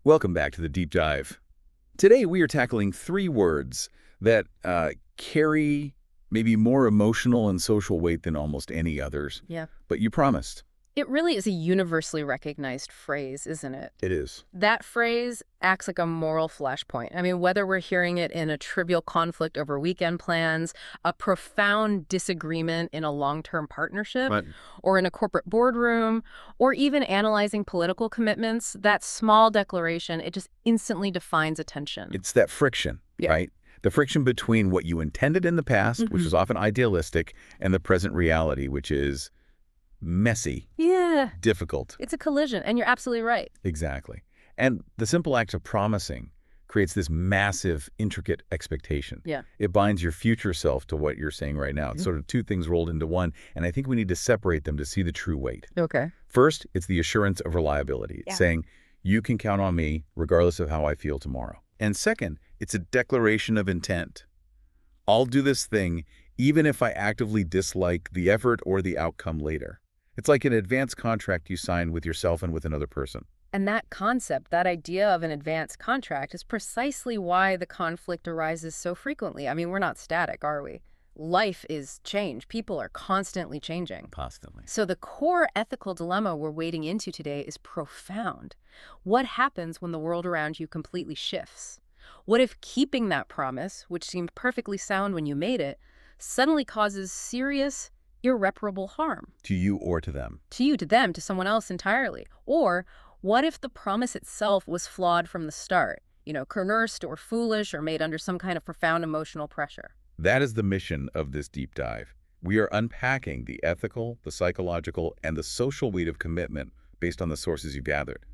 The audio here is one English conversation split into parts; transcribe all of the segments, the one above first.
Welcome back to the Deep Dive. Today we are tackling three words that carry maybe more emotional and social weight than almost any others. Yeah. But you promised. It really is a universally recognized phrase, isn't it? It is. That phrase acts like a moral flashpoint. I mean, whether we're hearing it in a trivial conflict over weekend plans, a profound disagreement in a long-term partnership, But or in a corporate boardroom, or even analyzing political commitments, that small declaration, it just instantly defines attention. it's that friction, Yeah. right? The friction between what you intended in the past, which is often idealistic, and the present reality, which is messy, Yeah, difficult. it's a collision, and you're absolutely right. Exactly. And the simple act of promising creates this massive, intricate expectation. Yeah. It binds your future self to what you're saying right now. It's sort of two things rolled into one, and I think we need to separate them to see the true weight. Okay. First, it's the assurance of reliability. It's saying, you can count on me regardless of how I feel tomorrow. And second, it's a declaration of intent. I'll do this thing even if I actively dislike the effort or the outcome later. It's like an advance contract you sign with yourself and with another person. And that concept, that idea of an advance contract, is precisely why the conflict arises so frequently. I mean, we're not static, are we? Life is change. People are constantly changing. Constantly. So the core ethical dilemma we're wading into today is profound. What happens when the world around you completely shifts? What if keeping that promise, which seemed perfectly sound when you made it, suddenly causes serious, irreparable harm? To you or to them. To you, to them, to someone else entirely? Or what if the promise itself was flawed from the start? Coerced or foolish or made under some kind of profound emotional pressure? That is the mission of this deep dive. We are unpacking the ethical, the psychological, and the social weight of commitment based on the sources you've gathered.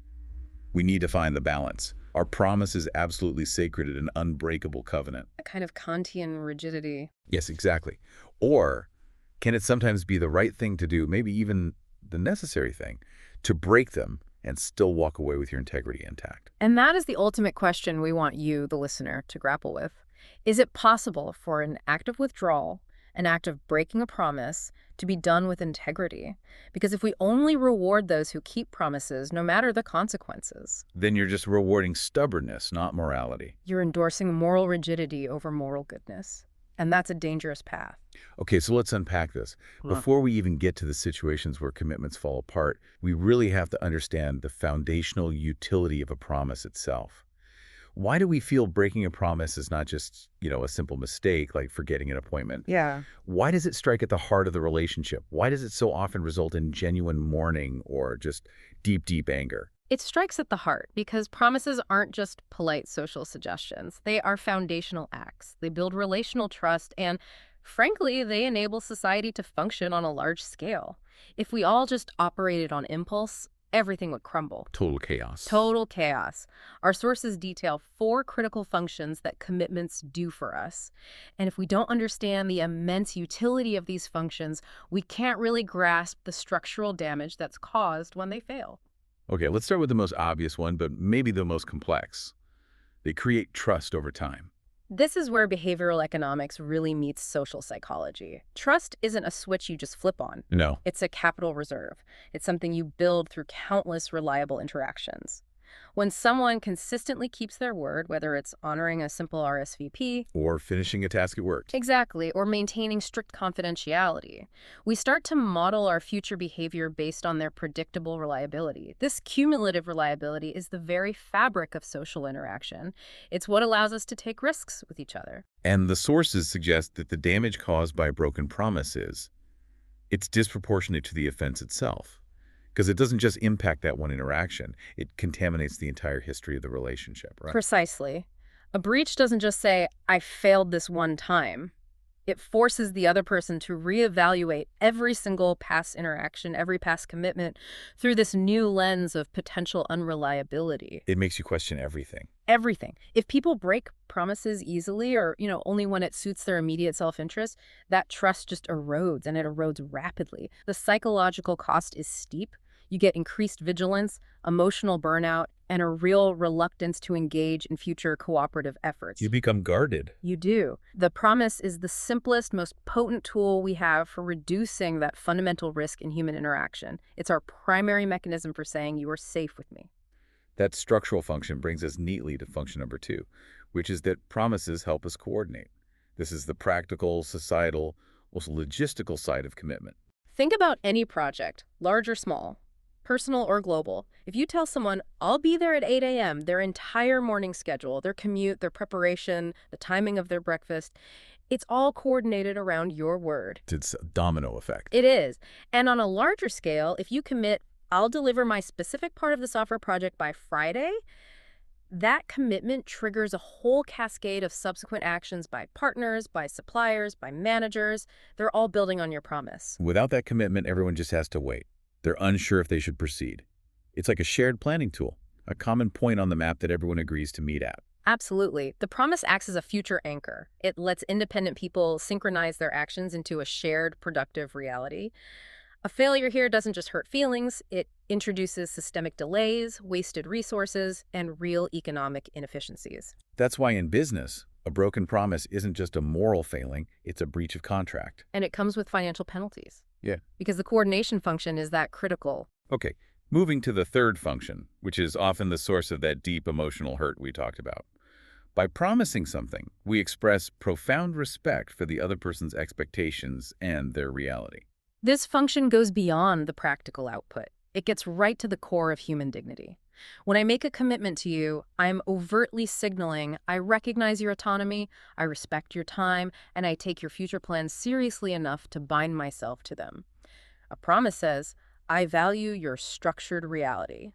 We need to find the balance. Our promise is absolutely sacred and an unbreakable covenant. A kind of Kantian rigidity. Yes, exactly. Or can it sometimes be the right thing to do, maybe even the necessary thing, to break them and still walk away with your integrity intact? And that is the ultimate question we want you, the listener, to grapple with. Is it possible for an act of withdrawal, an act of breaking a promise, to be done with integrity? Because if we only reward those who keep promises, no matter the consequences, Then you're just rewarding stubbornness, not morality. you're endorsing moral rigidity over moral goodness. And that's a dangerous path. Okay, so let's unpack this. Before we even get to the situations where commitments fall apart, we really have to understand the foundational utility of a promise itself. Why do we feel breaking a promise is not just, a simple mistake like forgetting an appointment? Yeah. Why does it strike at the heart of the relationship? Why does it so often result in genuine mourning or just deep, deep anger? It strikes at the heart because promises aren't just polite social suggestions. They are foundational acts. They build relational trust and, frankly, they enable society to function on a large scale. If we all just operated on impulse, everything would crumble. Total chaos. Total chaos. Our sources detail 4 critical functions that commitments do for us. And if we don't understand the immense utility of these functions, we can't really grasp the structural damage that's caused when they fail. Okay, let's start with the most obvious one, but maybe the most complex. They create trust over time. This is where behavioral economics really meets social psychology. Trust isn't a switch you just flip on. No. It's a capital reserve. It's something you build through countless reliable interactions. When someone consistently keeps their word, whether it's honoring a simple RSVP, Or finishing a task at work. exactly, or maintaining strict confidentiality, we start to model our future behavior based on their predictable reliability. This cumulative reliability is the very fabric of social interaction. It's what allows us to take risks with each other. And the sources suggest that the damage caused by a broken promise it's disproportionate to the offense itself. Because it doesn't just impact that one interaction, it contaminates the entire history of the relationship, right? Precisely. A breach doesn't just say, I failed this one time. It forces the other person to reevaluate every single past interaction, every past commitment through this new lens of potential unreliability. It makes you question everything. Everything. If people break promises easily or, only when it suits their immediate self-interest, that trust just erodes, and it erodes rapidly. The psychological cost is steep. You get increased vigilance, emotional burnout, and a real reluctance to engage in future cooperative efforts. You become guarded. You do. The promise is the simplest, most potent tool we have for reducing that fundamental risk in human interaction. It's our primary mechanism for saying you are safe with me. That structural function brings us neatly to function number 2, which is that promises help us coordinate. This is the practical, societal, also logistical side of commitment. Think about any project, large or small, personal or global. If you tell someone, I'll be there at 8 a.m., their entire morning schedule, their commute, their preparation, the timing of their breakfast, it's all coordinated around your word. It's a domino effect. It is. And on a larger scale, if you commit, I'll deliver my specific part of the software project by Friday, that commitment triggers a whole cascade of subsequent actions by partners, by suppliers, by managers. They're all building on your promise. Without that commitment, everyone just has to wait. They're unsure if they should proceed. It's like a shared planning tool, a common point on the map that everyone agrees to meet at. Absolutely. The promise acts as a future anchor. It lets independent people synchronize their actions into a shared, productive reality. A failure here doesn't just hurt feelings, it introduces systemic delays, wasted resources, and real economic inefficiencies. That's why in business, a broken promise isn't just a moral failing, it's a breach of contract. And it comes with financial penalties. Yeah. Because the coordination function is that critical. Okay, moving to the third function, which is often the source of that deep emotional hurt we talked about. By promising something, we express profound respect for the other person's expectations and their reality. This function goes beyond the practical output. It gets right to the core of human dignity. When I make a commitment to you, I'm overtly signaling I recognize your autonomy, I respect your time, and I take your future plans seriously enough to bind myself to them. A promise says, I value your structured reality.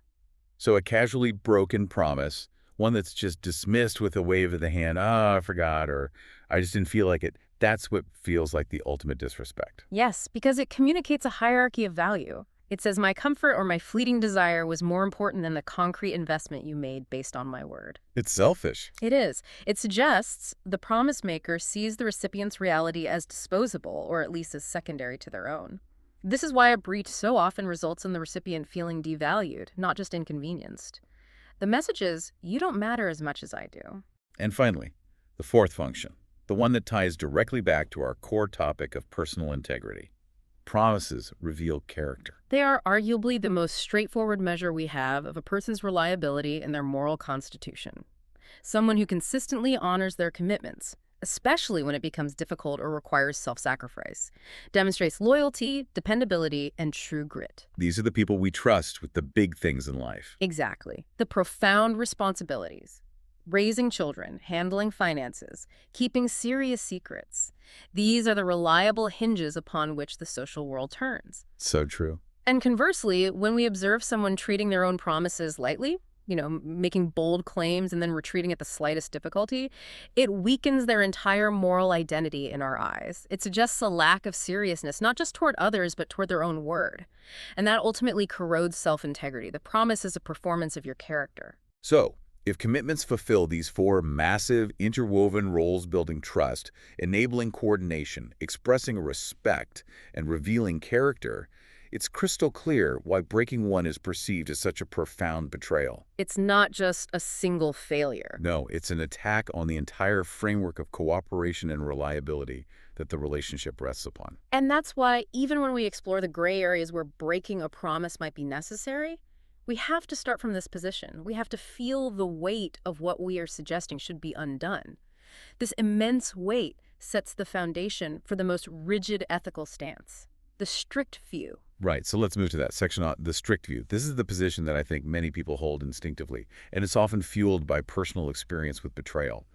So a casually broken promise, one that's just dismissed with a wave of the hand, I forgot, or I just didn't feel like it, that's what feels like the ultimate disrespect. Yes, because it communicates a hierarchy of value. It says my comfort or my fleeting desire was more important than the concrete investment you made based on my word. It's selfish. It is. It suggests the promise maker sees the recipient's reality as disposable, or at least as secondary to their own. This is why a breach so often results in the recipient feeling devalued, not just inconvenienced. The message is, you don't matter as much as I do. And finally, the fourth function, the one that ties directly back to our core topic of personal integrity. Promises reveal character. They are arguably the most straightforward measure we have of a person's reliability and their moral constitution. Someone who consistently honors their commitments, especially when it becomes difficult or requires self-sacrifice, demonstrates loyalty, dependability, and true grit. These are the people we trust with the big things in life. Exactly. The profound responsibilities. Raising children, handling finances, keeping serious secrets. These are the reliable hinges upon which the social world turns. So true. And conversely, when we observe someone treating their own promises lightly, making bold claims and then retreating at the slightest difficulty, it weakens their entire moral identity in our eyes. It suggests a lack of seriousness, not just toward others, but toward their own word. And that ultimately corrodes self-integrity. The promise is a performance of your character. So, if commitments fulfill these four massive, interwoven roles building trust, enabling coordination, expressing respect, and revealing character, it's crystal clear why breaking one is perceived as such a profound betrayal. It's not just a single failure. No, it's an attack on the entire framework of cooperation and reliability that the relationship rests upon. And that's why, even when we explore the gray areas where breaking a promise might be necessary, we have to start from this position. We have to feel the weight of what we are suggesting should be undone. This immense weight sets the foundation for the most rigid ethical stance, the strict view. Right, so let's move to that section on the strict view. This is the position that I think many people hold instinctively, and it's often fueled by personal experience with betrayal.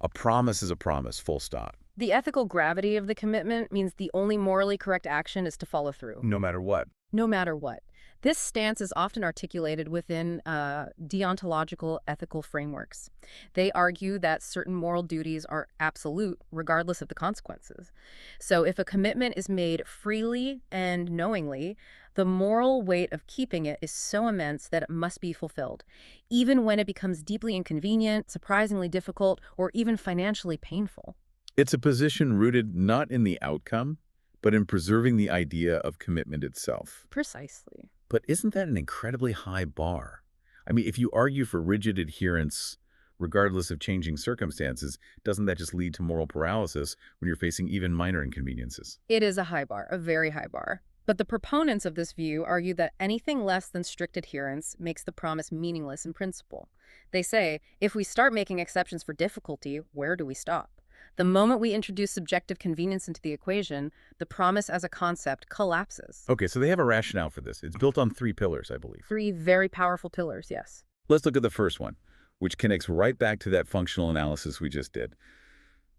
A promise is a promise, full stop. The ethical gravity of the commitment means the only morally correct action is to follow through. No matter what. No matter what. This stance is often articulated within deontological ethical frameworks. They argue that certain moral duties are absolute, regardless of the consequences. So if a commitment is made freely and knowingly, the moral weight of keeping it is so immense that it must be fulfilled, even when it becomes deeply inconvenient, surprisingly difficult, or even financially painful. It's a position rooted not in the outcome, but in preserving the idea of commitment itself. Precisely. But isn't that an incredibly high bar? I mean, if you argue for rigid adherence, regardless of changing circumstances, doesn't that just lead to moral paralysis when you're facing even minor inconveniences? It is a high bar, a very high bar. But the proponents of this view argue that anything less than strict adherence makes the promise meaningless in principle. They say, if we start making exceptions for difficulty, where do we stop? The moment we introduce subjective convenience into the equation, the promise as a concept collapses. Okay, so they have a rationale for this. It's built on 3 pillars, I believe. 3 very powerful pillars, yes. Let's look at the first one, which connects right back to that functional analysis we just did.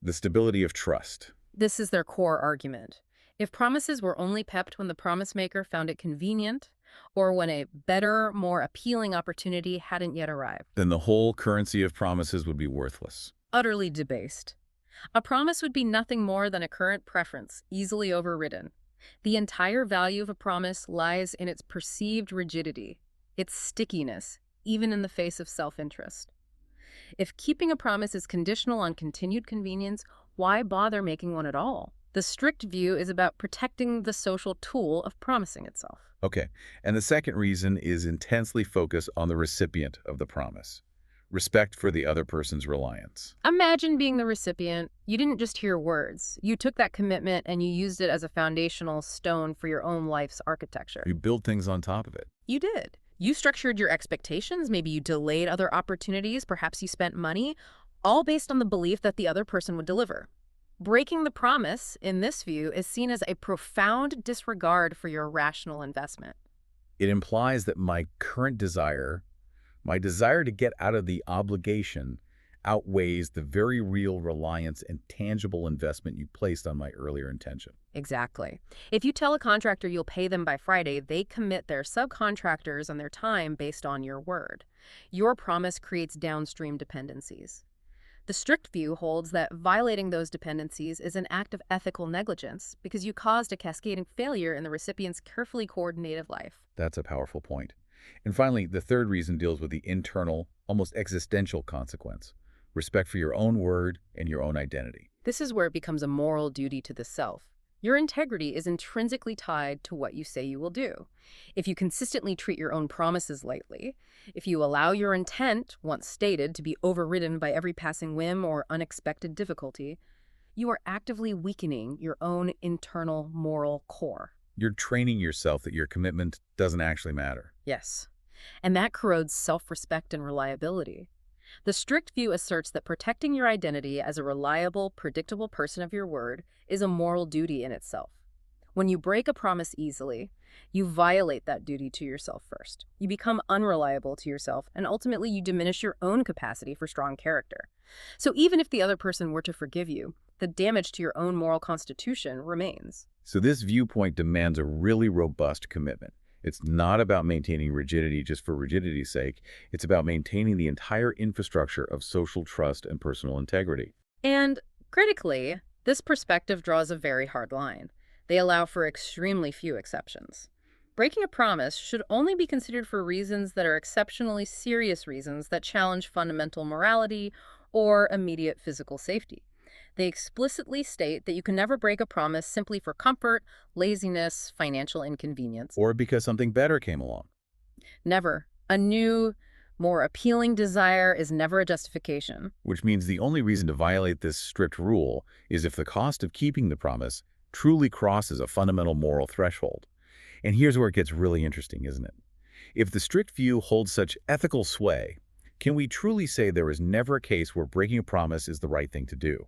The stability of trust. This is their core argument. If promises were only kept when the promise maker found it convenient, or when a better, more appealing opportunity hadn't yet arrived, Then the whole currency of promises would be worthless. utterly debased. A promise would be nothing more than a current preference, easily overridden. The entire value of a promise lies in its perceived rigidity, its stickiness, even in the face of self-interest. If keeping a promise is conditional on continued convenience, why bother making one at all? The strict view is about protecting the social tool of promising itself. Okay, and the second reason is intensely focused on the recipient of the promise. Respect for the other person's reliance. Imagine being the recipient. You didn't just hear words. You took that commitment and you used it as a foundational stone for your own life's architecture. You build things on top of it. You did. You structured your expectations. Maybe you delayed other opportunities. Perhaps you spent money, all based on the belief that the other person would deliver. Breaking the promise, in this view, is seen as a profound disregard for your rational investment. It implies that my current desire, my desire to get out of the obligation, outweighs the very real reliance and tangible investment you placed on my earlier intention. Exactly. If you tell a contractor you'll pay them by Friday, they commit their subcontractors and their time based on your word. Your promise creates downstream dependencies. The strict view holds that violating those dependencies is an act of ethical negligence because you caused a cascading failure in the recipient's carefully coordinated life. That's a powerful point. And finally, the third reason deals with the internal, almost existential consequence. Respect for your own word and your own identity. This is where it becomes a moral duty to the self. Your integrity is intrinsically tied to what you say you will do. If you consistently treat your own promises lightly, if you allow your intent, once stated, to be overridden by every passing whim or unexpected difficulty, you are actively weakening your own internal moral core. You're training yourself that your commitment doesn't actually matter. Yes, and that corrodes self-respect and reliability. The strict view asserts that protecting your identity as a reliable, predictable person of your word is a moral duty in itself. When you break a promise easily, you violate that duty to yourself first. You become unreliable to yourself, and ultimately you diminish your own capacity for strong character. So even if the other person were to forgive you, the damage to your own moral constitution remains. So this viewpoint demands a really robust commitment. It's not about maintaining rigidity just for rigidity's sake. It's about maintaining the entire infrastructure of social trust and personal integrity. And critically, this perspective draws a very hard line. They allow for extremely few exceptions. Breaking a promise should only be considered for reasons that are exceptionally serious reasons that challenge fundamental morality or immediate physical safety. They explicitly state that you can never break a promise simply for comfort, laziness, financial inconvenience. Or because something better came along. Never. A new, more appealing desire is never a justification. Which means the only reason to violate this strict rule is if the cost of keeping the promise truly crosses a fundamental moral threshold. And here's where it gets really interesting, isn't it? If the strict view holds such ethical sway, can we truly say there is never a case where breaking a promise is the right thing to do?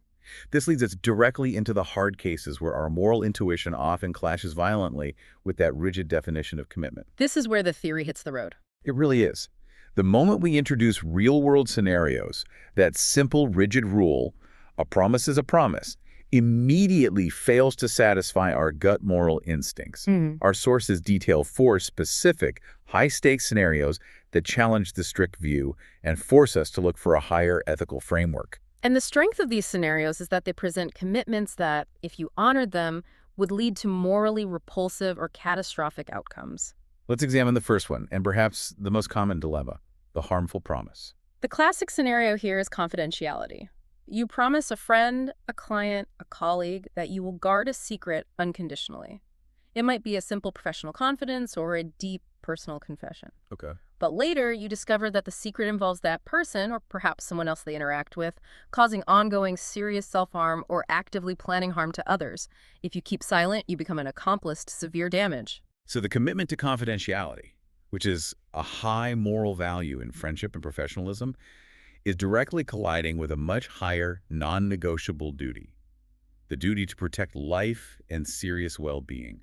This leads us directly into the hard cases where our moral intuition often clashes violently with that rigid definition of commitment. This is where the theory hits the road. It really is. The moment we introduce real-world scenarios, that simple, rigid rule, a promise is a promise, immediately fails to satisfy our gut moral instincts. Our sources detail 4 specific, high-stakes scenarios that challenge the strict view and force us to look for a higher ethical framework. And the strength of these scenarios is that they present commitments that, if you honored them, would lead to morally repulsive or catastrophic outcomes. Let's examine the first one, and perhaps the most common dilemma, the harmful promise. The classic scenario here is confidentiality. You promise a friend, a client, a colleague that you will guard a secret unconditionally. It might be a simple professional confidence or a deep personal confession. Okay. But later, you discover that the secret involves that person, or perhaps someone else they interact with, causing ongoing serious self-harm or actively planning harm to others. If you keep silent, you become an accomplice to severe damage. So the commitment to confidentiality, which is a high moral value in friendship and professionalism, is directly colliding with a much higher non-negotiable duty, the duty to protect life and serious well-being.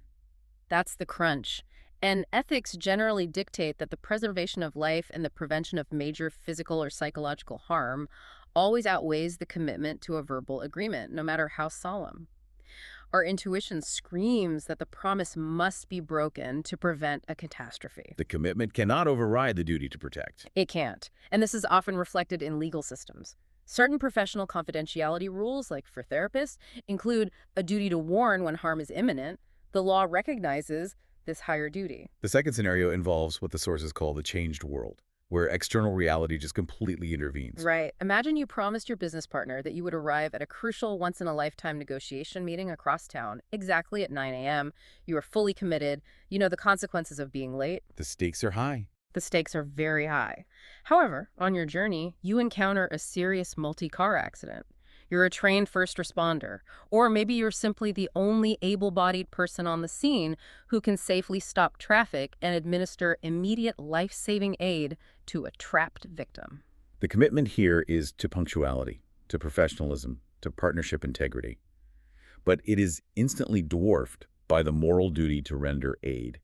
That's the crunch. And ethics generally dictate that the preservation of life and the prevention of major physical or psychological harm always outweighs the commitment to a verbal agreement, no matter how solemn. Our intuition screams that the promise must be broken to prevent a catastrophe. The commitment cannot override the duty to protect. It can't, and this is often reflected in legal systems. Certain professional confidentiality rules, like for therapists, include a duty to warn when harm is imminent. The law recognizes this higher duty. The second scenario involves what the sources call the changed world, where external reality just completely intervenes. Right. Imagine you promised your business partner that you would arrive at a crucial once-in-a-lifetime negotiation meeting across town exactly at 9 a.m. You are fully committed. You know the consequences of being late. The stakes are high. The stakes are very high. However, on your journey, you encounter a serious multi-car accident. You're a trained first responder, or maybe you're simply the only able-bodied person on the scene who can safely stop traffic and administer immediate life-saving aid to a trapped victim. The commitment here is to punctuality, to professionalism, to partnership integrity. But it is instantly dwarfed by the moral duty to render aid.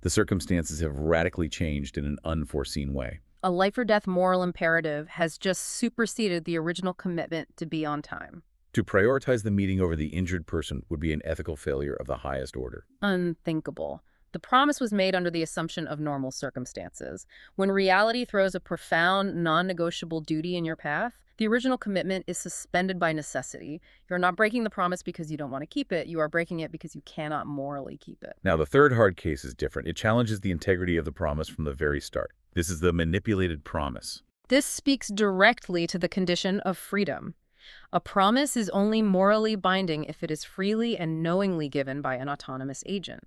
The circumstances have radically changed in an unforeseen way. A life-or-death moral imperative has just superseded the original commitment to be on time. To prioritize the meeting over the injured person would be an ethical failure of the highest order. Unthinkable. The promise was made under the assumption of normal circumstances. When reality throws a profound, non-negotiable duty in your path, the original commitment is suspended by necessity. You're not breaking the promise because you don't want to keep it. You are breaking it because you cannot morally keep it. Now, the third hard case is different. It challenges the integrity of the promise from the very start. This is the manipulated promise. This speaks directly to the condition of freedom. A promise is only morally binding if it is freely and knowingly given by an autonomous agent.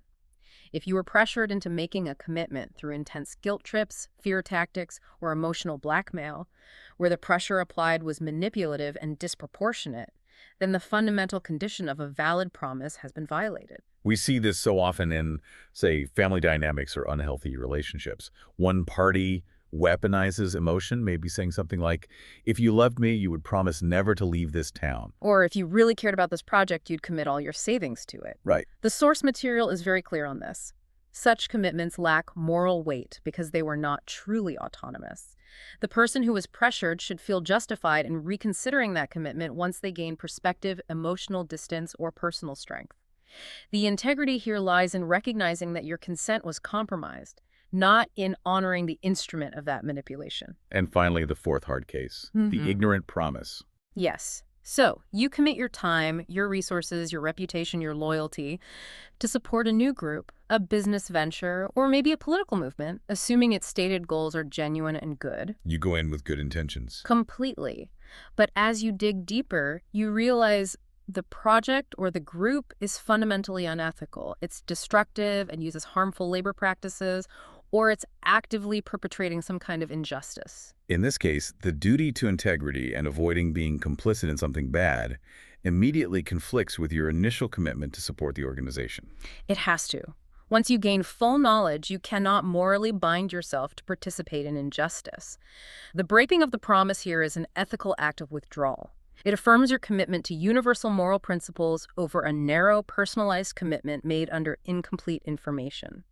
If you were pressured into making a commitment through intense guilt trips, fear tactics, or emotional blackmail, where the pressure applied was manipulative and disproportionate, then the fundamental condition of a valid promise has been violated. We see this so often in, say, family dynamics or unhealthy relationships. One party weaponizes emotion, maybe saying something like, if you loved me, you would promise never to leave this town. Or if you really cared about this project, you'd commit all your savings to it. Right. The source material is very clear on this. Such commitments lack moral weight because they were not truly autonomous. The person who was pressured should feel justified in reconsidering that commitment once they gain perspective, emotional distance, or personal strength. The integrity here lies in recognizing that your consent was compromised, not in honoring the instrument of that manipulation. And finally, the fourth hard case, the ignorant promise. Yes. So, you commit your time, your resources, your reputation, your loyalty to support a new group, a business venture, or maybe a political movement, assuming its stated goals are genuine and good. You go in with good intentions. Completely. But as you dig deeper, you realize the project or the group is fundamentally unethical. It's destructive and uses harmful labor practices, or it's actively perpetrating some kind of injustice. In this case, the duty to integrity and avoiding being complicit in something bad immediately conflicts with your initial commitment to support the organization. It has to. Once you gain full knowledge, you cannot morally bind yourself to participate in injustice. The breaking of the promise here is an ethical act of withdrawal. It affirms your commitment to universal moral principles over a narrow, personalized commitment made under incomplete information.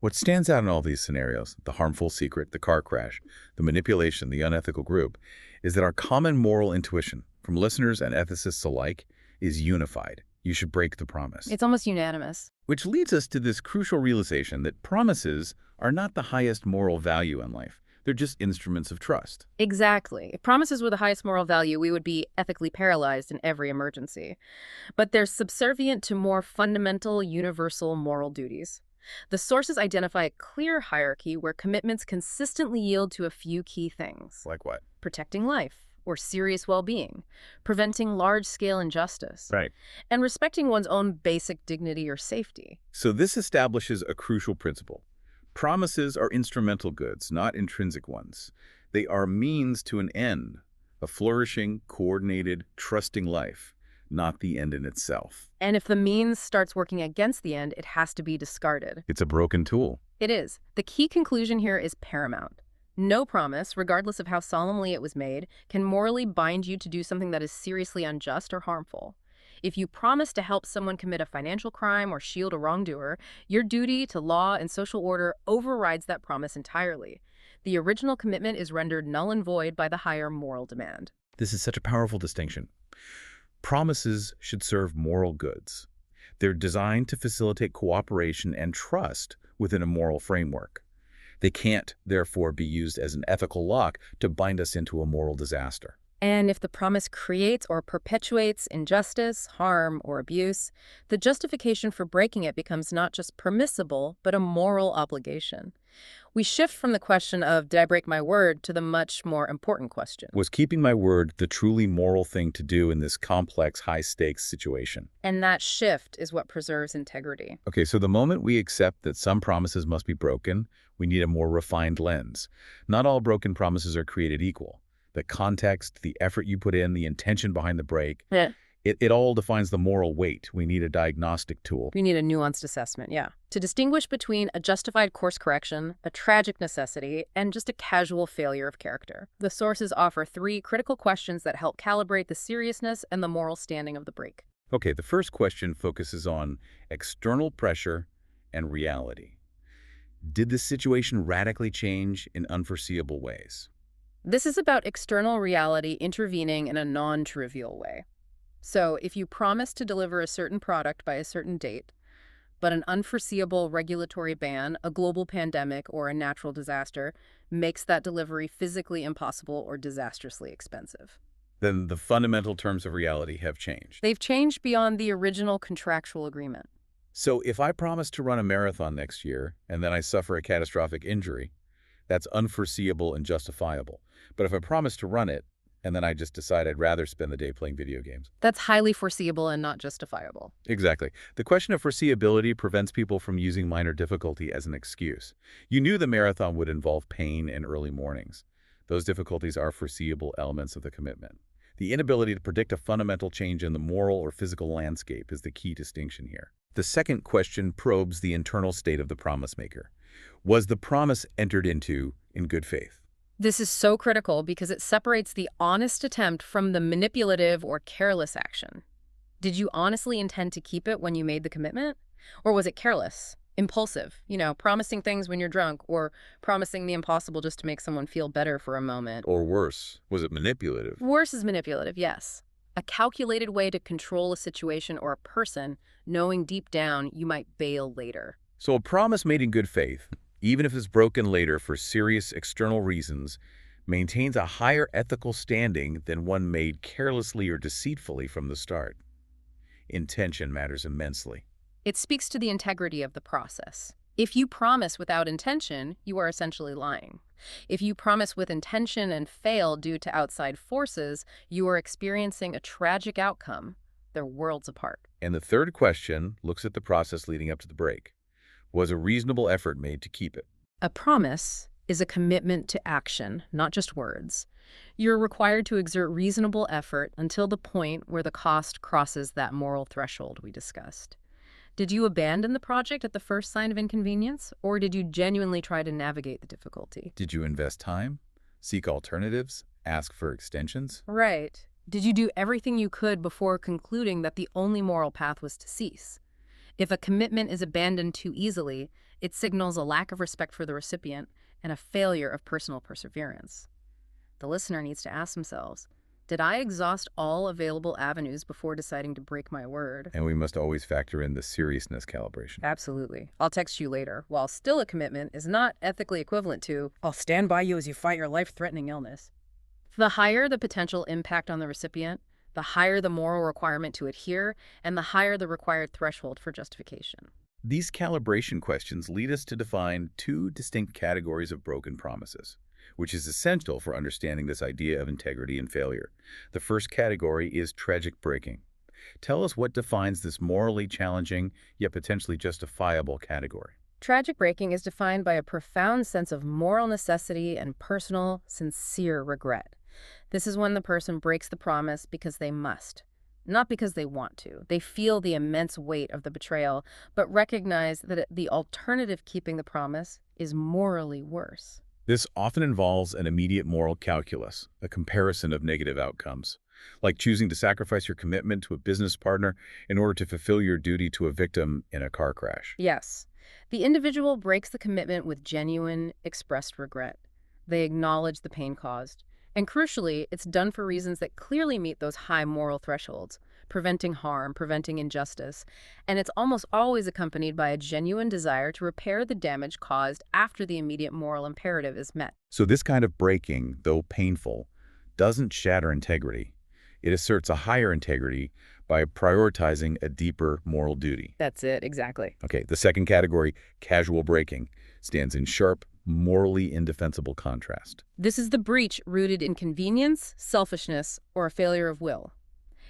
What stands out in all these scenarios, the harmful secret, the car crash, the manipulation, the unethical group, is that our common moral intuition, from listeners and ethicists alike, is unified. You should break the promise. It's almost unanimous. Which leads us to this crucial realization that promises are not the highest moral value in life. They're just instruments of trust. Exactly. If promises were the highest moral value, we would be ethically paralyzed in every emergency. But they're subservient to more fundamental, universal moral duties. The sources identify a clear hierarchy where commitments consistently yield to a few key things. Like what? Protecting life or serious well-being, preventing large-scale injustice, Right. and respecting one's own basic dignity or safety. So this establishes a crucial principle. Promises are instrumental goods, not intrinsic ones. They are means to an end, a flourishing, coordinated, trusting life, not the end in itself. And if the means starts working against the end, it has to be discarded. It's a broken tool. It is. The key conclusion here is paramount. No promise, regardless of how solemnly it was made, can morally bind you to do something that is seriously unjust or harmful. If you promise to help someone commit a financial crime or shield a wrongdoer, your duty to law and social order overrides that promise entirely. The original commitment is rendered null and void by the higher moral demand. This is such a powerful distinction. Promises should serve moral goods. They're designed to facilitate cooperation and trust within a moral framework. They can't, therefore, be used as an ethical lock to bind us into a moral disaster. And if the promise creates or perpetuates injustice, harm, or abuse, the justification for breaking it becomes not just permissible, but a moral obligation. We shift from the question of, did I break my word, to the much more important question. Was keeping my word the truly moral thing to do in this complex, high-stakes situation? And that shift is what preserves integrity. Okay, so the moment we accept that some promises must be broken, we need a more refined lens. Not all broken promises are created equal. The context, the effort you put in, the intention behind the break, it all defines the moral weight. We need a diagnostic tool. We need a nuanced assessment, yeah. To distinguish between a justified course correction, a tragic necessity, and just a casual failure of character. The sources offer 3 critical questions that help calibrate the seriousness and the moral standing of the break. Okay, the first question focuses on external pressure and reality. Did the situation radically change in unforeseeable ways? This is about external reality intervening in a non-trivial way. So, if you promise to deliver a certain product by a certain date, but an unforeseeable regulatory ban, a global pandemic, or a natural disaster makes that delivery physically impossible or disastrously expensive, then the fundamental terms of reality have changed. They've changed beyond the original contractual agreement. So if I promise to run a marathon next year and then I suffer a catastrophic injury, that's unforeseeable and justifiable. But if I promise to run it and then I just decide I'd rather spend the day playing video games, that's highly foreseeable and not justifiable. Exactly. The question of foreseeability prevents people from using minor difficulty as an excuse. You knew the marathon would involve pain and early mornings. Those difficulties are foreseeable elements of the commitment. The inability to predict a fundamental change in the moral or physical landscape is the key distinction here. The second question probes the internal state of the promise maker. Was the promise entered into in good faith? This is so critical because it separates the honest attempt from the manipulative or careless action. Did you honestly intend to keep it when you made the commitment? Or was it careless, impulsive, promising things when you're drunk, or promising the impossible just to make someone feel better for a moment? Or worse, was it manipulative? Worse is manipulative, yes. A calculated way to control a situation or a person, knowing deep down you might bail later. So a promise made in good faith, even if it's broken later for serious external reasons, maintains a higher ethical standing than one made carelessly or deceitfully from the start. Intention matters immensely. It speaks to the integrity of the process. If you promise without intention, you are essentially lying. If you promise with intention and fail due to outside forces, you are experiencing a tragic outcome. They're worlds apart. And the third question looks at the process leading up to the break. Was a reasonable effort made to keep it? A promise is a commitment to action, not just words. You're required to exert reasonable effort until the point where the cost crosses that moral threshold we discussed. Did you abandon the project at the first sign of inconvenience, or did you genuinely try to navigate the difficulty? Did you invest time, seek alternatives, ask for extensions? Right. Did you do everything you could before concluding that the only moral path was to cease? If a commitment is abandoned too easily, it signals a lack of respect for the recipient and a failure of personal perseverance. The listener needs to ask themselves, did I exhaust all available avenues before deciding to break my word? And we must always factor in the seriousness calibration. Absolutely. I'll text you later, while still a commitment is not ethically equivalent to, I'll stand by you as you fight your life-threatening illness. The higher the potential impact on the recipient, the higher the moral requirement to adhere, and the higher the required threshold for justification. These calibration questions lead us to define 2 distinct categories of broken promises, which is essential for understanding this idea of integrity and failure. The first category is tragic breaking. Tell us what defines this morally challenging, yet potentially justifiable category. Tragic breaking is defined by a profound sense of moral necessity and personal, sincere regret. This is when the person breaks the promise because they must, not because they want to. They feel the immense weight of the betrayal, but recognize that the alternative, keeping the promise, is morally worse. This often involves an immediate moral calculus, a comparison of negative outcomes, like choosing to sacrifice your commitment to a business partner in order to fulfill your duty to a victim in a car crash. Yes, the individual breaks the commitment with genuine, expressed regret. They acknowledge the pain caused. And crucially, it's done for reasons that clearly meet those high moral thresholds, preventing harm, preventing injustice. And it's almost always accompanied by a genuine desire to repair the damage caused after the immediate moral imperative is met. So this kind of breaking, though painful, doesn't shatter integrity. It asserts a higher integrity by prioritizing a deeper moral duty. That's it, exactly. Okay, the second category, casual breaking, stands in sharp, morally indefensible contrast. This is the breach rooted in convenience, selfishness, or a failure of will.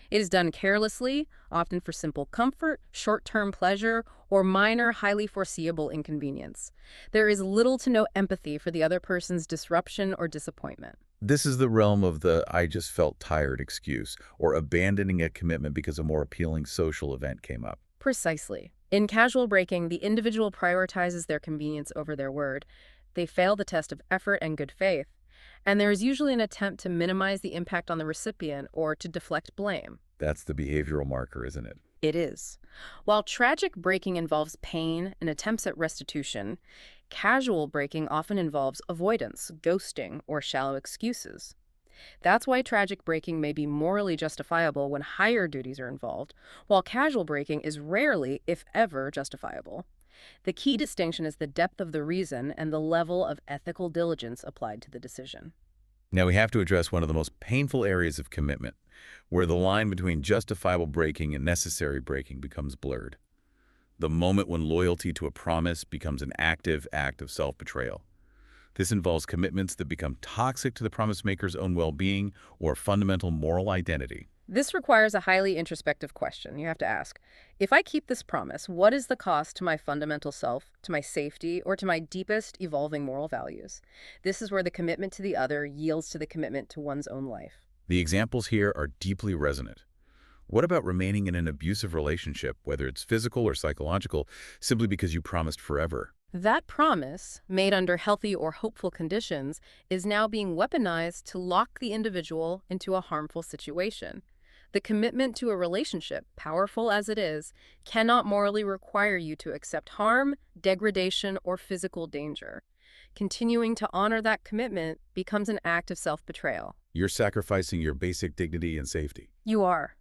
It is done carelessly, often for simple comfort, short-term pleasure, or minor, highly foreseeable inconvenience. There is little to no empathy for the other person's disruption or disappointment. This is the realm of the "I just felt tired" excuse, or abandoning a commitment because a more appealing social event came up. Precisely. In casual breaking, the individual prioritizes their convenience over their word. They fail the test of effort and good faith, and there is usually an attempt to minimize the impact on the recipient or to deflect blame. That's the behavioral marker, isn't it? It is. While tragic breaking involves pain and attempts at restitution, casual breaking often involves avoidance, ghosting, or shallow excuses. That's why tragic breaking may be morally justifiable when higher duties are involved, while casual breaking is rarely, if ever, justifiable. The key distinction is the depth of the reason and the level of ethical diligence applied to the decision. Now we have to address one of the most painful areas of commitment, where the line between justifiable breaking and necessary breaking becomes blurred. The moment when loyalty to a promise becomes an active act of self-betrayal. This involves commitments that become toxic to the promise maker's own well-being or fundamental moral identity. This requires a highly introspective question. You have to ask, if I keep this promise, what is the cost to my fundamental self, to my safety, or to my deepest evolving moral values? This is where the commitment to the other yields to the commitment to one's own life. The examples here are deeply resonant. What about remaining in an abusive relationship, whether it's physical or psychological, simply because you promised forever? That promise, made under healthy or hopeful conditions, is now being weaponized to lock the individual into a harmful situation. The commitment to a relationship, powerful as it is, cannot morally require you to accept harm, degradation, or physical danger. Continuing to honor that commitment becomes an act of self-betrayal. You're sacrificing your basic dignity and safety. You are.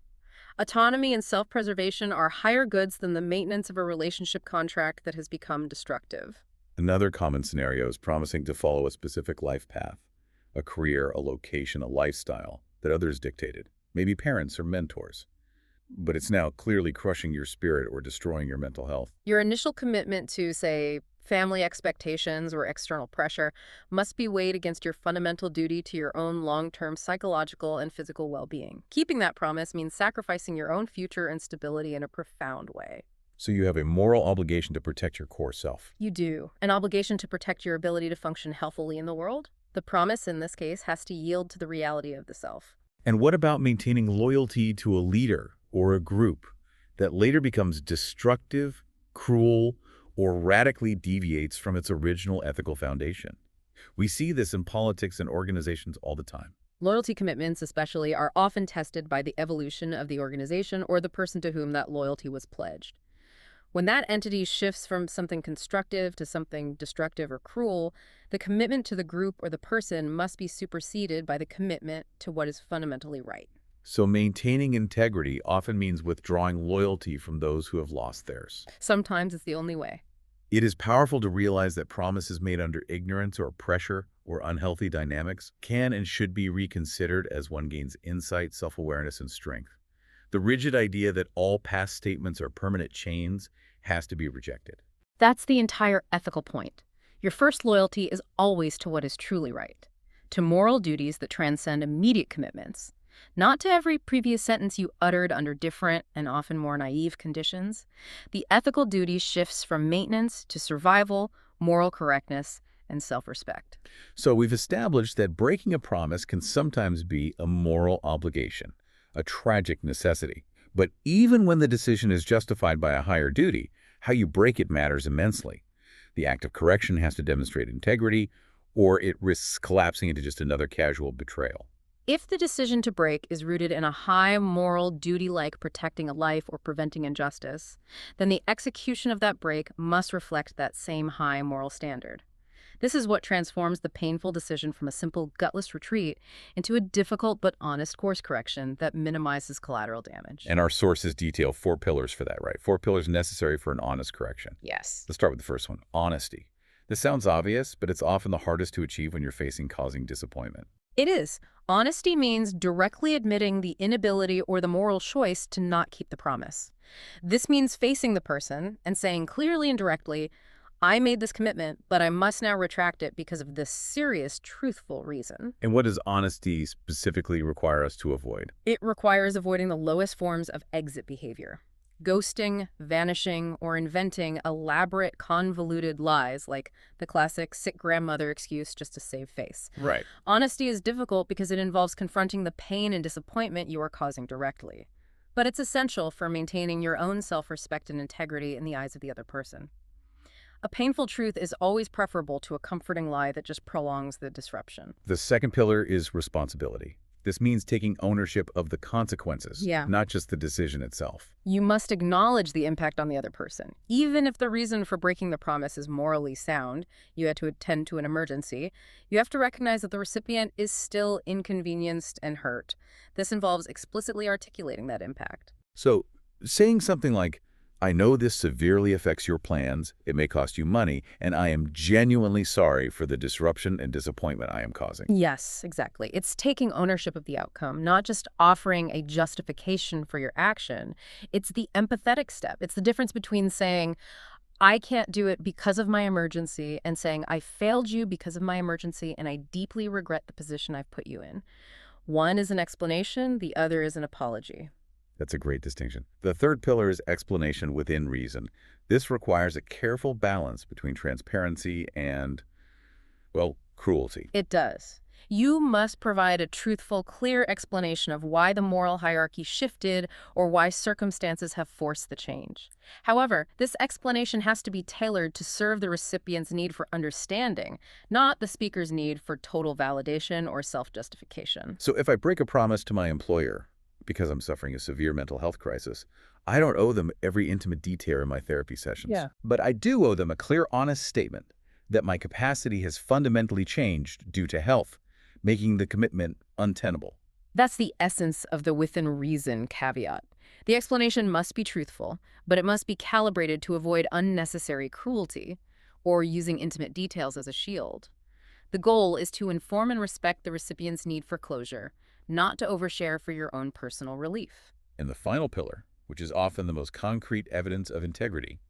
Autonomy and self-preservation are higher goods than the maintenance of a relationship contract that has become destructive. Another common scenario is promising to follow a specific life path, a career, a location, a lifestyle that others dictated, maybe parents or mentors. But it's now clearly crushing your spirit or destroying your mental health. Your initial commitment to, say, family expectations or external pressure must be weighed against your fundamental duty to your own long-term psychological and physical well-being. Keeping that promise means sacrificing your own future and stability in a profound way. So you have a moral obligation to protect your core self. You do. An obligation to protect your ability to function healthily in the world. The promise, in this case, has to yield to the reality of the self. And what about maintaining loyalty to a leader or a group that later becomes destructive, cruel, or radically deviates from its original ethical foundation? We see this in politics and organizations all the time. Loyalty commitments, especially, are often tested by the evolution of the organization or the person to whom that loyalty was pledged. When that entity shifts from something constructive to something destructive or cruel, the commitment to the group or the person must be superseded by the commitment to what is fundamentally right. So maintaining integrity often means withdrawing loyalty from those who have lost theirs. Sometimes it's the only way. It is powerful to realize that promises made under ignorance or pressure or unhealthy dynamics can and should be reconsidered as one gains insight, self-awareness, and strength. The rigid idea that all past statements are permanent chains has to be rejected. That's the entire ethical point. Your first loyalty is always to what is truly right, to moral duties that transcend immediate commitments. not to every previous sentence you uttered under different and often more naive conditions. The ethical duty shifts from maintenance to survival, moral correctness, and self-respect. So we've established that breaking a promise can sometimes be a moral obligation, a tragic necessity. But even when the decision is justified by a higher duty, how you break it matters immensely. The act of correction has to demonstrate integrity, or it risks collapsing into just another casual betrayal. If the decision to break is rooted in a high moral duty like protecting a life or preventing injustice, then the execution of that break must reflect that same high moral standard. This is what transforms the painful decision from a simple gutless retreat into a difficult but honest course correction that minimizes collateral damage. And our sources detail 4 pillars for that, right? 4 pillars necessary for an honest correction. Yes. Let's start with the first one, honesty. This sounds obvious, but it's often the hardest to achieve when you're facing causing disappointment. It is. Honesty means directly admitting the inability or the moral choice to not keep the promise. This means facing the person and saying clearly and directly, I made this commitment, but I must now retract it because of this serious, truthful reason. And what does honesty specifically require us to avoid? It requires avoiding the lowest forms of exit behavior. Ghosting, vanishing, or inventing elaborate, convoluted lies like the classic sick grandmother excuse just to save face. Right. Honesty is difficult because it involves confronting the pain and disappointment you are causing directly. But it's essential for maintaining your own self-respect and integrity in the eyes of the other person. A painful truth is always preferable to a comforting lie that just prolongs the disruption. The second pillar is responsibility. This means taking ownership of the consequences, not just the decision itself. You must acknowledge the impact on the other person. Even if the reason for breaking the promise is morally sound, you had to attend to an emergency, you have to recognize that the recipient is still inconvenienced and hurt. This involves explicitly articulating that impact. So, saying something like, I know this severely affects your plans, it may cost you money, and I am genuinely sorry for the disruption and disappointment I am causing. Yes, exactly. It's taking ownership of the outcome, not just offering a justification for your action. It's the empathetic step. It's the difference between saying, I can't do it because of my emergency, and saying, I failed you because of my emergency, and I deeply regret the position I've put you in. One is an explanation, the other is an apology. That's a great distinction. The third pillar is explanation within reason. This requires a careful balance between transparency and, well, cruelty. It does. You must provide a truthful, clear explanation of why the moral hierarchy shifted or why circumstances have forced the change. However, this explanation has to be tailored to serve the recipient's need for understanding, not the speaker's need for total validation or self-justification. So if I break a promise to my employer, because I'm suffering a severe mental health crisis, I don't owe them every intimate detail in my therapy sessions. But I do owe them a clear, honest statement that my capacity has fundamentally changed due to health, making the commitment untenable. That's the essence of the within reason caveat. The explanation must be truthful, but it must be calibrated to avoid unnecessary cruelty or using intimate details as a shield. The goal is to inform and respect the recipient's need for closure, not to overshare for your own personal relief. And the final pillar, which is often the most concrete evidence of integrity,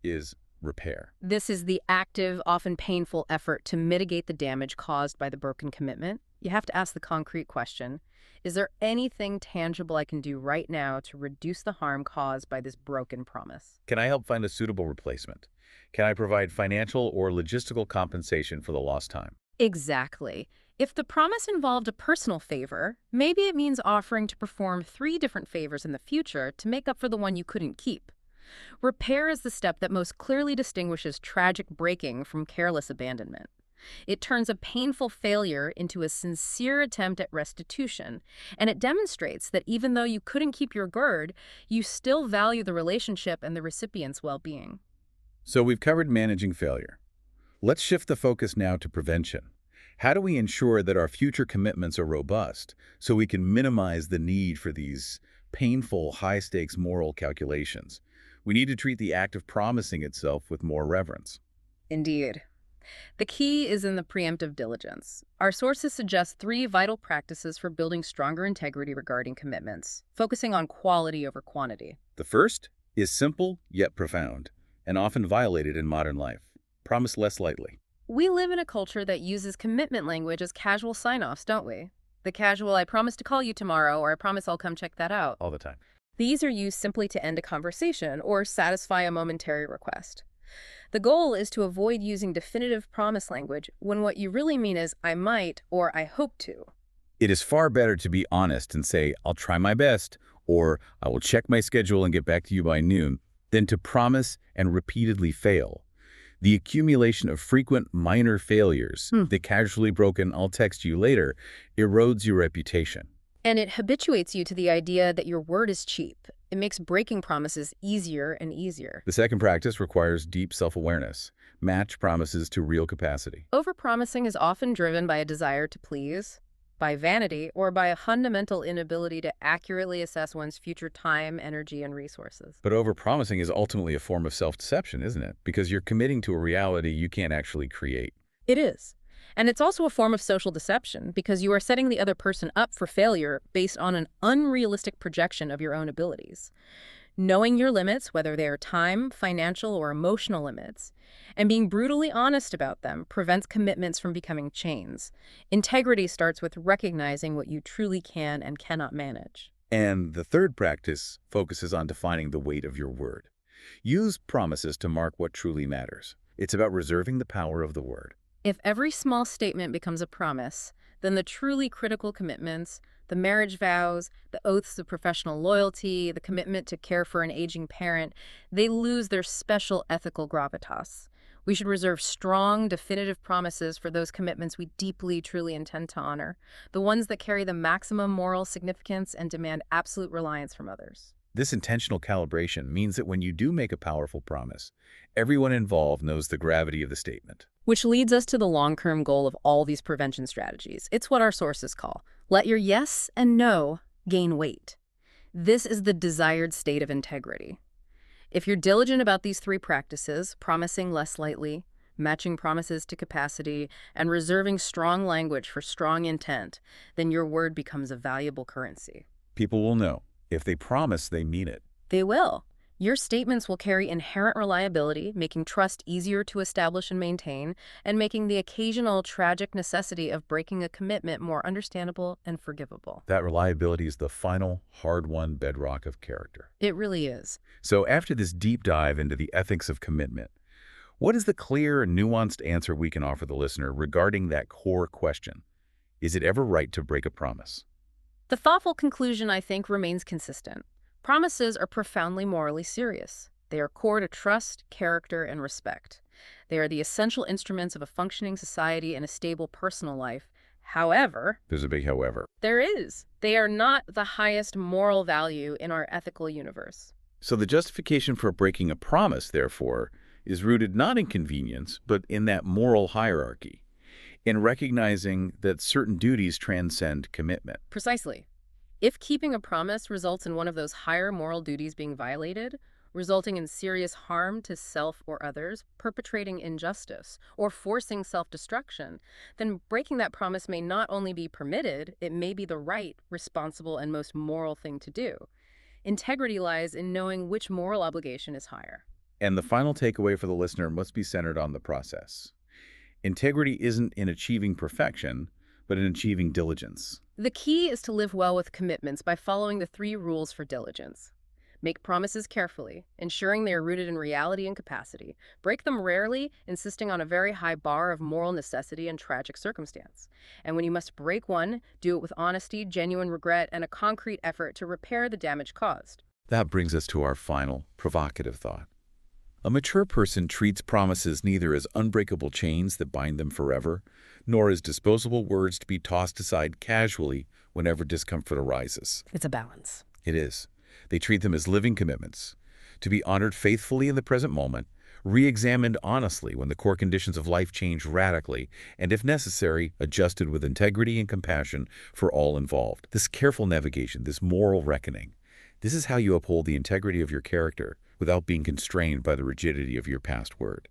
is repair. This is the active, often painful effort to mitigate the damage caused by the broken commitment. You have to ask the concrete question, is there anything tangible I can do right now to reduce the harm caused by this broken promise? Can I help find a suitable replacement? Can I provide financial or logistical compensation for the lost time? Exactly. If the promise involved a personal favor, maybe it means offering to perform 3 different favors in the future to make up for the one you couldn't keep. Repair is the step that most clearly distinguishes tragic breaking from careless abandonment. It turns a painful failure into a sincere attempt at restitution, and it demonstrates that even though you couldn't keep your word, you still value the relationship and the recipient's well-being. So we've covered managing failure. Let's shift the focus now to prevention. How do we ensure that our future commitments are robust so we can minimize the need for these painful, high-stakes moral calculations? We need to treat the act of promising itself with more reverence. Indeed. The key is in the preemptive diligence. Our sources suggest 3 vital practices for building stronger integrity regarding commitments, focusing on quality over quantity. The first is simple yet profound, and often violated in modern life. Promise less lightly. We live in a culture that uses commitment language as casual sign-offs, don't we? The The casual, I promise to call you tomorrow, or I promise I'll come check that out. All the time. These are used simply to end a conversation or satisfy a momentary request. The goal is to avoid using definitive promise language when what you really mean is, I might or I hope to. It is far better to be honest and say, I'll try my best, or I will check my schedule and get back to you by noon, than to promise and repeatedly fail. The accumulation of frequent minor failures, the casually broken I'll text you later, erodes your reputation. And it habituates you to the idea that your word is cheap. It makes breaking promises easier and easier. The second practice requires deep self-awareness. Match promises to real capacity. Overpromising is often driven by a desire to please, by vanity, or by a fundamental inability to accurately assess one's future time, energy, and resources. But overpromising is ultimately a form of self-deception, isn't it? Because you're committing to a reality you can't actually create. It is. And it's also a form of social deception because you are setting the other person up for failure based on an unrealistic projection of your own abilities. Knowing your limits, whether they are time, financial, or emotional limits, and being brutally honest about them prevents commitments from becoming chains. Integrity starts with recognizing what you truly can and cannot manage. And the third practice focuses on defining the weight of your word. Use promises to mark what truly matters. It's about reserving the power of the word. If every small statement becomes a promise, then the truly critical commitments, the marriage vows, the oaths of professional loyalty, the commitment to care for an aging parent, they lose their special ethical gravitas. We should reserve strong, definitive promises for those commitments we deeply, truly intend to honor, the ones that carry the maximum moral significance and demand absolute reliance from others. This intentional calibration means that when you do make a powerful promise, everyone involved knows the gravity of the statement. Which leads us to the long-term goal of all these prevention strategies. It's what our sources call, let your yes and no gain weight. This is the desired state of integrity. If you're diligent about these three practices, promising less lightly, matching promises to capacity, and reserving strong language for strong intent, then your word becomes a valuable currency. People will know. If they promise, they mean it. They will. Your statements will carry inherent reliability, making trust easier to establish and maintain, and making the occasional tragic necessity of breaking a commitment more understandable and forgivable. That reliability is the final, hard-won bedrock of character. It really is. So after this deep dive into the ethics of commitment, what is the clear and nuanced answer we can offer the listener regarding that core question? Is it ever right to break a promise? The thoughtful conclusion, I think, remains consistent. Promises are profoundly morally serious. They are core to trust, character, and respect. They are the essential instruments of a functioning society and a stable personal life. However, There's a big however. there is. They are not the highest moral value in our ethical universe. So the justification for breaking a promise, therefore, is rooted not in convenience, but in that moral hierarchy, in recognizing that certain duties transcend commitment. Precisely. If keeping a promise results in one of those higher moral duties being violated, resulting in serious harm to self or others, perpetrating injustice, or forcing self-destruction, then breaking that promise may not only be permitted, it may be the right, responsible, and most moral thing to do. Integrity lies in knowing which moral obligation is higher. And the final takeaway for the listener must be centered on the process. Integrity isn't in achieving perfection, but in achieving diligence. The key is to live well with commitments by following the 3 rules for diligence. Make promises carefully, ensuring they are rooted in reality and capacity. Break them rarely, insisting on a very high bar of moral necessity and tragic circumstance. And when you must break one, do it with honesty, genuine regret, and a concrete effort to repair the damage caused. That brings us to our final, provocative thought. A mature person treats promises neither as unbreakable chains that bind them forever, nor as disposable words to be tossed aside casually whenever discomfort arises. It's a balance. It is. They treat them as living commitments, to be honored faithfully in the present moment, re-examined honestly when the core conditions of life change radically, and if necessary, adjusted with integrity and compassion for all involved. This careful navigation, this moral reckoning, this is how you uphold the integrity of your character without being constrained by the rigidity of your past word.